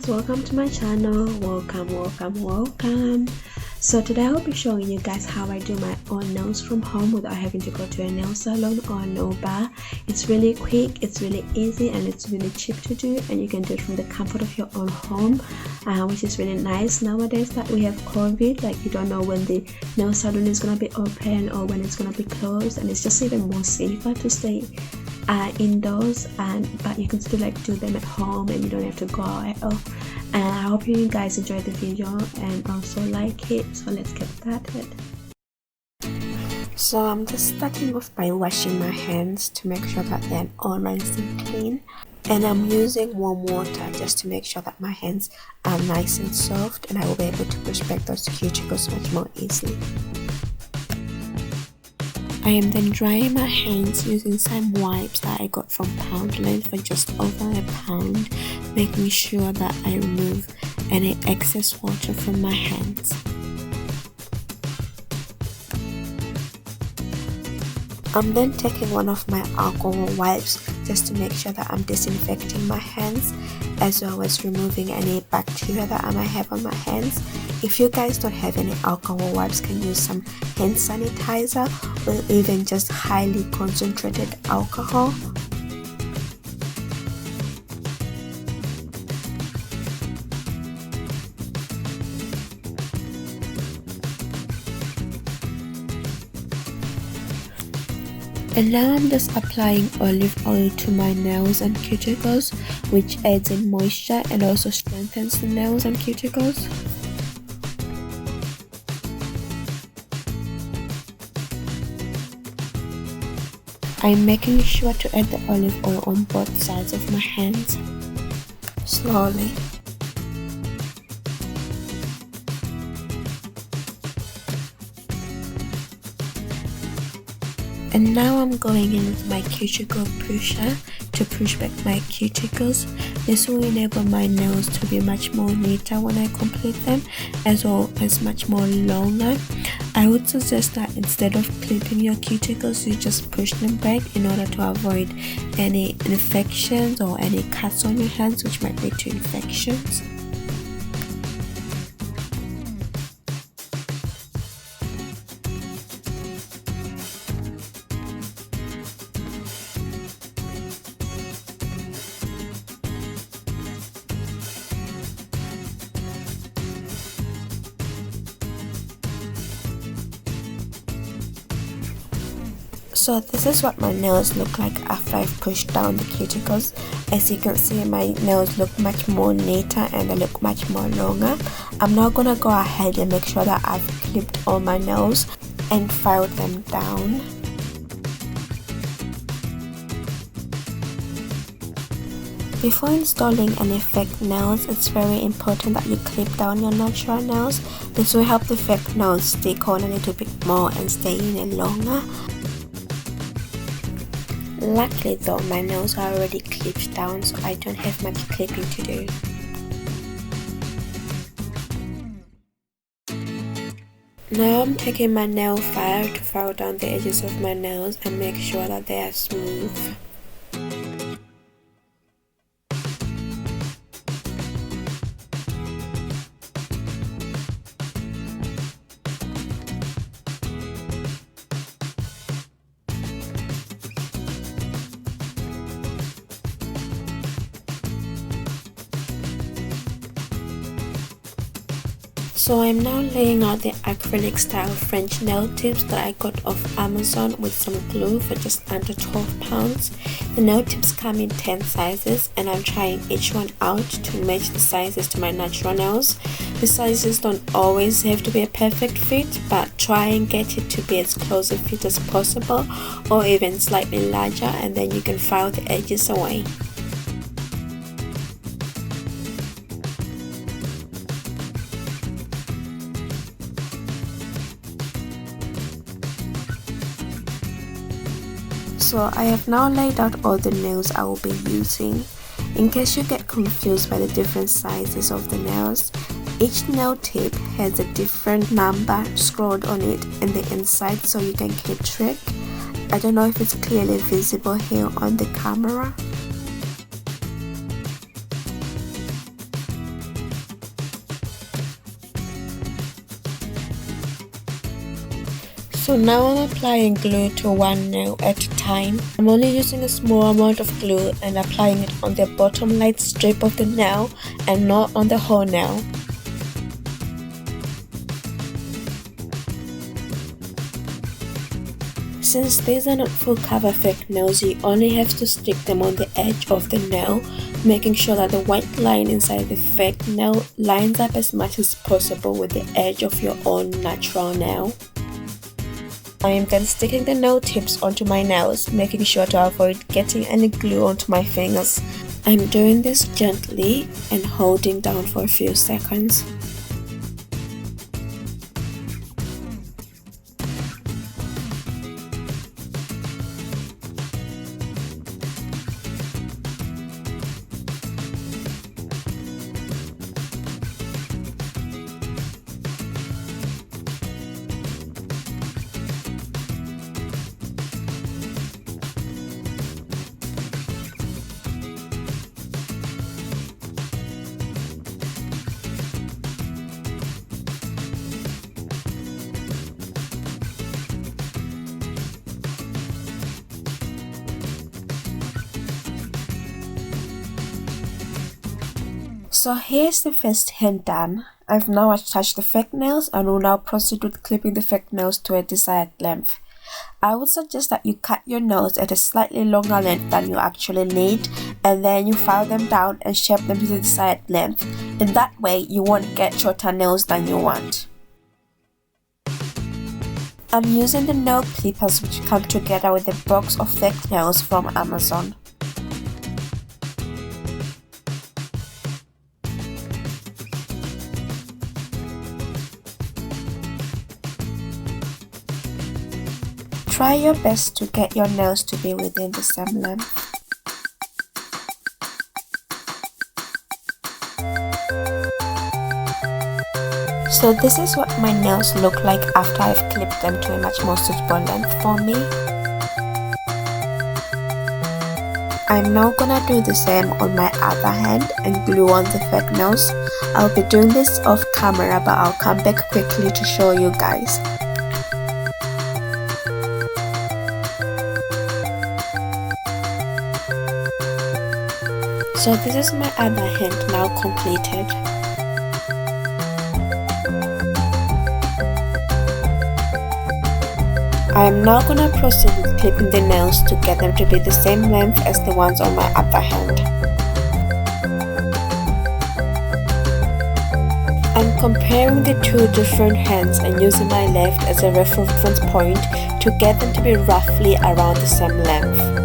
welcome to my channel. Welcome. So today I'll be showing you guys how I do my own nails from home without having to go to a nail salon or a nail bar. It's really quick, it's really easy, and it's really cheap to do, and you can do it from the comfort of your own home, which is really nice nowadays that we have COVID. Like, you don't know when the nail salon is gonna be open or when it's gonna be closed, and it's just even more safer to stay indoors, but you can still do them at home and you don't have to go out at all. And I hope you guys enjoyed the video and also like it. So let's get started. So I'm just starting off by washing my hands to make sure that they're all nice and clean, and I'm using warm water just to make sure that my hands are nice and soft, and I will be able to push back those cuticles much more easily. I am then drying my hands using some wipes that I got from Poundland for just over £1, making sure that I remove any excess water from my hands. I'm then taking one of my alcohol wipes just to make sure that I'm disinfecting my hands, as well as removing any bacteria that I might have on my hands. If you guys don't have any alcohol wipes, can use some hand sanitizer or even just highly concentrated alcohol. And now I'm just applying olive oil to my nails and cuticles, which adds in moisture and also strengthens the nails and cuticles. I'm making sure to add the olive oil on both sides of my hands, slowly. And now I'm going in with my cuticle pusher to push back my cuticles. This will enable my nails to be much more neater when I complete them, as well as much more longer. I would suggest that instead of clipping your cuticles, you just push them back in order to avoid any infections or any cuts on your hands, which might lead to infections. So this is what my nails look like after I've pushed down the cuticles. As you can see, my nails look much more neater and they look much more longer. I'm now gonna go ahead and make sure that I've clipped all my nails and filed them down. Before installing any fake nails, it's very important that you clip down your natural nails. This will help the fake nails stick on a little bit more and stay in longer. Luckily though, my nails are already clipped down, so I don't have much clipping to do. Now I'm taking my nail file to file down the edges of my nails and make sure that they are smooth. So I'm now laying out the acrylic style French nail tips that I got off Amazon with some glue for just under £12. The nail tips come in 10 sizes, and I'm trying each one out to match the sizes to my natural nails. The sizes don't always have to be a perfect fit, but try and get it to be as close a fit as possible, or even slightly larger, and then you can file the edges away. So I have now laid out all the nails I will be using. In case you get confused by the different sizes of the nails, each nail tip has a different number scrawled on it in the inside, so you can keep track. I don't know if it's clearly visible here on the camera. So now I'm applying glue to one nail at a time. I'm only using a small amount of glue and applying it on the bottom light strip of the nail and not on the whole nail. Since these are not full cover fake nails, you only have to stick them on the edge of the nail, making sure that the white line inside the fake nail lines up as much as possible with the edge of your own natural nail. I am then sticking the nail tips onto my nails, making sure to avoid getting any glue onto my fingers. I'm doing this gently and holding down for a few seconds. So here's the first hand done. I've now attached the fake nails and will now proceed with clipping the fake nails to a desired length. I would suggest that you cut your nails at a slightly longer length than you actually need, and then you file them down and shape them to the desired length. In that way, you won't get shorter nails than you want. I'm using the nail clippers which come together with a box of fake nails from Amazon. Try your best to get your nails to be within the same length. So this is what my nails look like after I've clipped them to a much more suitable length for me. I'm now gonna do the same on my other hand and glue on the fake nails. I'll be doing this off camera, but I'll come back quickly to show you guys. So this is my other hand now completed. I am now gonna proceed with clipping the nails to get them to be the same length as the ones on my other hand. I'm comparing the two different hands and using my left as a reference point to get them to be roughly around the same length.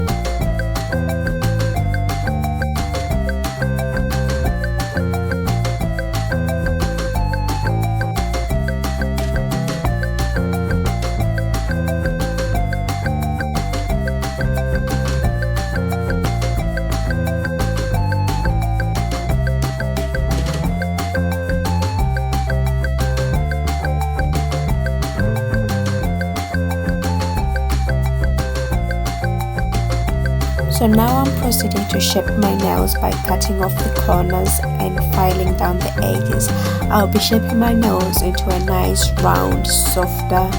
So now I'm proceeding to shape my nails by cutting off the corners and filing down the edges. I'll be shaping my nails into a nice round, softer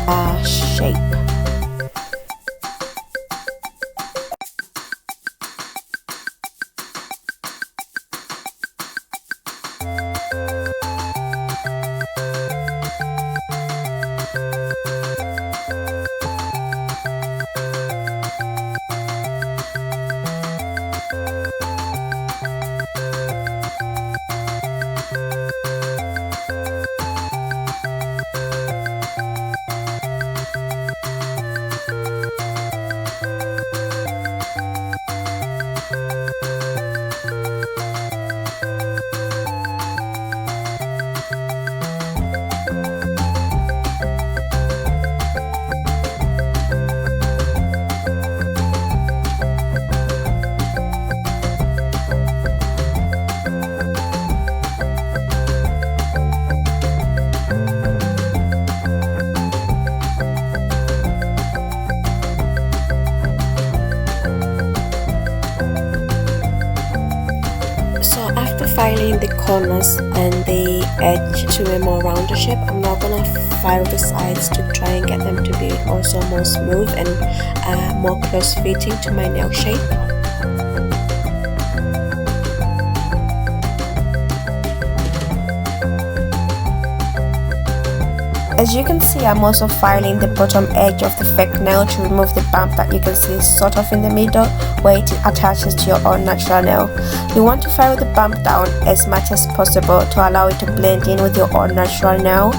shape. Filing the corners and the edge to a more rounder shape. I'm now gonna file the sides to try and get them to be also more smooth and more close fitting to my nail shape. As you can see, I'm also filing the bottom edge of the fake nail to remove the bump that you can see sort of in the middle where it attaches to your own natural nail. You want to file the bump down as much as possible to allow it to blend in with your own natural nail.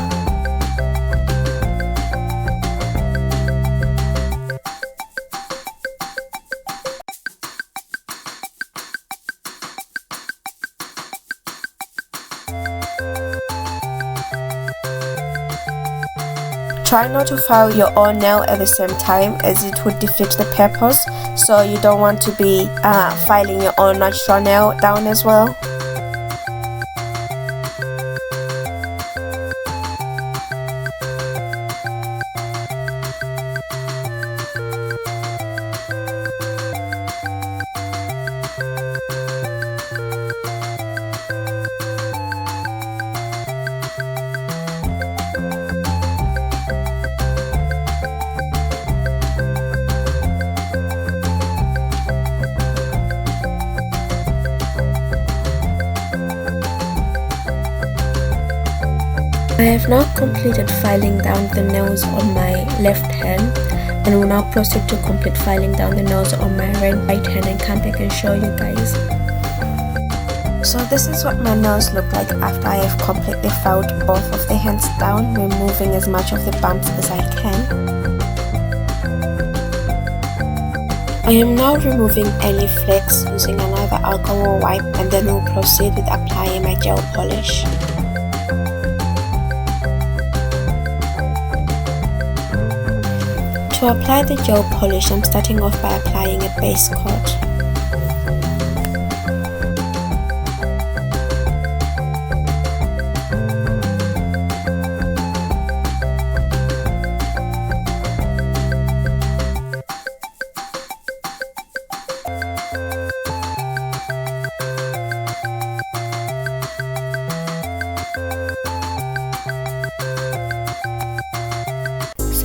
Try not to file your own nail at the same time, as it would defeat the purpose, so you don't want to be filing your own natural nail down as well. I have now completed filing down the nails on my left hand, and will now proceed to complete filing down the nails on my right hand and come back and show you guys. So this is what my nails look like after I have completely filed both of the hands down, removing as much of the bumps as I can. I am now removing any flakes using another alcohol wipe, and then we'll proceed with applying my gel polish. To apply the gel polish, I'm starting off by applying a base coat.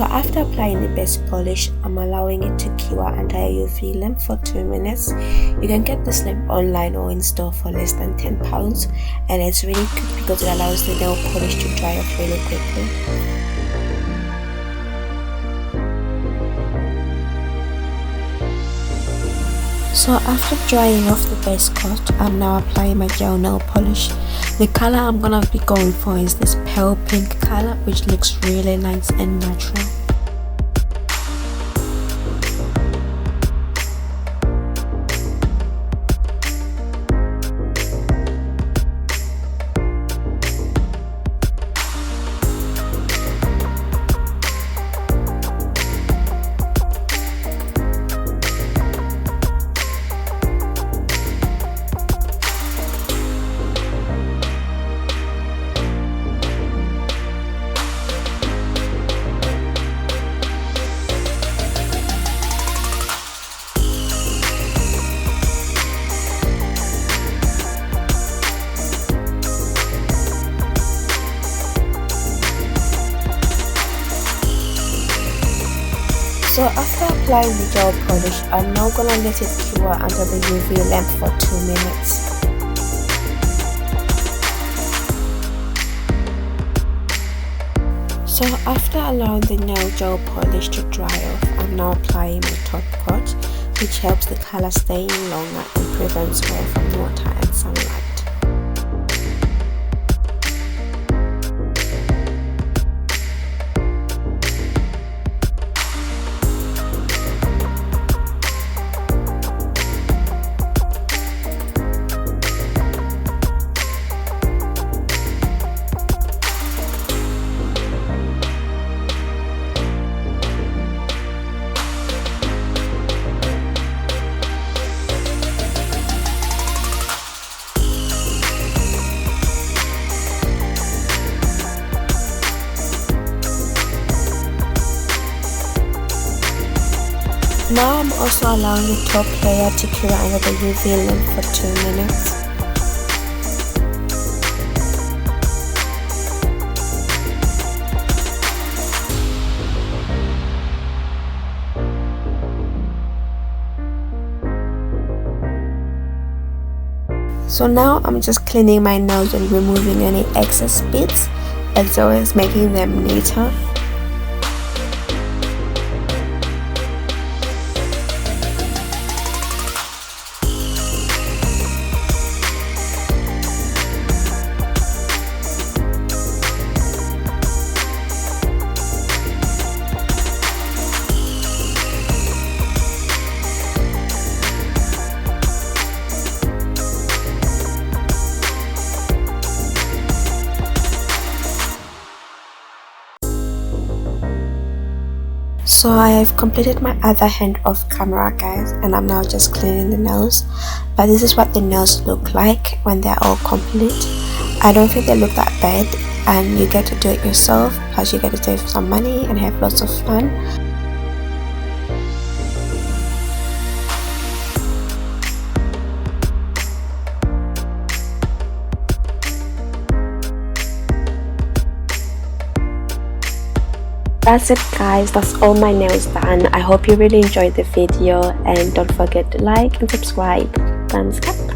So after applying the base polish, I'm allowing it to cure under a UV lamp for 2 minutes. You can get this lamp online or in store for less than £10, and it's really good because it allows the nail polish to dry off really quickly. So after drying off the base coat, I'm now applying my gel nail polish. The color I'm gonna be going for is this pale pink color, which looks really nice and natural. So after applying the gel polish, I'm now gonna let it cure under the UV lamp for 2 minutes. So after allowing the nail gel polish to dry off, I'm now applying my top coat, which helps the color stay in longer and prevents wear from water and sunlight. Now I'm also allowing the top layer to cure under the UV lamp for 2 minutes. So now I'm just cleaning my nails and removing any excess bits, as well as making them neater. So I have completed my other hand off camera, guys, and I'm now just cleaning the nails. But this is what the nails look like when they're all complete. I don't think they look that bad, and you get to do it yourself, plus you get to save some money and have lots of fun. That's it, guys. That's all my nails done. I hope you really enjoyed the video, and don't forget to like and subscribe. Thumbs up.